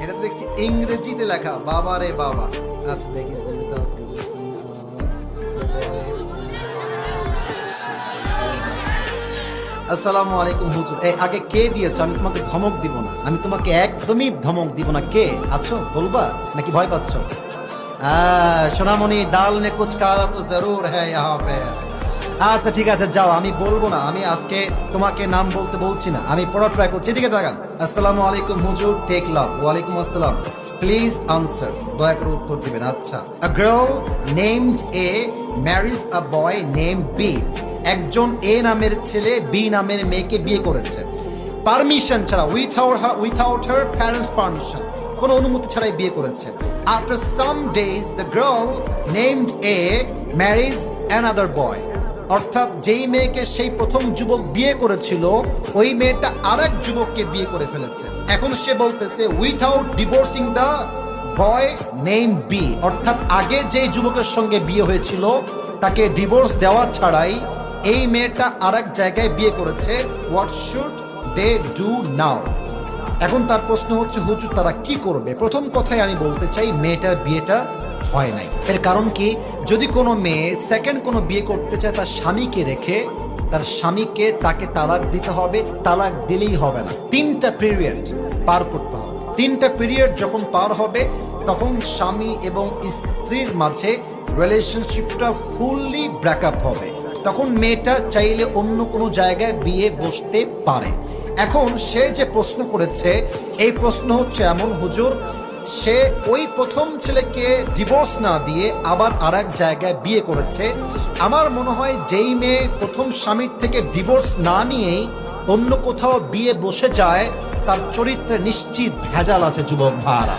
এটা তো দেখছি ইংরেজিতে লেখা, বাবা রে বাবা। আচ্ছা দেখি without divorcing, আসসালামু আলাইকুম হুজুর। এই আগে কে দিয়েছো? আমি তোমাকে ধমক দিব না, আমি তোমাকে একদমই ধমক দিব না। কে আছো বলবা নাকি ভয় পাচ্ছ? সোনামণি, দাল মে কুছ কালা তো জরুর হ্যায় ইহাঁ পে। আচ্ছা ঠিক আছে যাও, আমি বলবো না। আমি আজকে তোমাকে নাম বলতে বলছি না, আমি পড়া ট্রাই করছি। এদিকে তাকান। আসসালামু আলাইকুম হুজুর, টেক লাভ। ওয়ালাইকুম আসসালাম। প্লিজ আনসার, দয়া করে উত্তর দিবেন। আচ্ছা, a girl named A marriage a boy name B. একজন এ নামের ছেলে বি নামের মেয়েকে বিয়ে করেছে পারমিশন ছাড়া, উইথাউট হার প্যারেন্টস পারমিশন, কোনো অনুমতি ছাড়াই বিয়ে করেছে। After some days the girl named A marriage another boy. অর্থাৎ যেই মেয়েকে সেই প্রথম যুবক বিয়ে করেছিল, ওই মেয়েটা আরেক যুবককে বিয়ে করে ফেলেছে। এখন সে বলতেছে without divorcing the boy name B, অর্থাৎ আগে যেই যুবকের সঙ্গে বিয়ে হয়েছিল তাকে ডিভোর্স দেওয়া ছাড়াই এই মেয়েটা আরেক জায়গায় বিয়ে করেছে। What should they do now? এখন তার প্রশ্ন হচ্ছে হুজুর তারা কি করবে? প্রথম কথাই আমি বলতে চাই, মেয়েটার বিয়েটা হয় নাই। এর কারণ কি? যদি কোনো মেয়ে সেকেন্ড কোনো বিয়ে করতে চায় তার স্বামীকে রেখে, তার স্বামীকে তাকে তালাক দিতে হবে। তালাক দিলেই হবে না, 3টা পিরিয়ড পার করতে হবে। 3টা পিরিয়ড যখন পার হবে তখন স্বামী এবং স্ত্রীর মাঝে রিলেশনশিপটা ফুললি ব্রেকআপ হবে। তখন মেয়েটা চাইলে অন্য কোনো জায়গায় বিয়ে বসতে পারে। এখন সে যে প্রশ্ন করেছে, এই প্রশ্ন হচ্ছে এমন হুজুর, সে ওই প্রথম ছেলেকে ডিভোর্স না দিয়ে আবার আরেক জায়গায় বিয়ে করেছে। আমার মনে হয় যেই মেয়ে প্রথম স্বামীর থেকে ডিভোর্স না নিয়েই অন্য কোথাও বিয়ে বসে যায়, তার চরিত্রে নিশ্চিত ভেজাল আছে যুবক ভাইরা।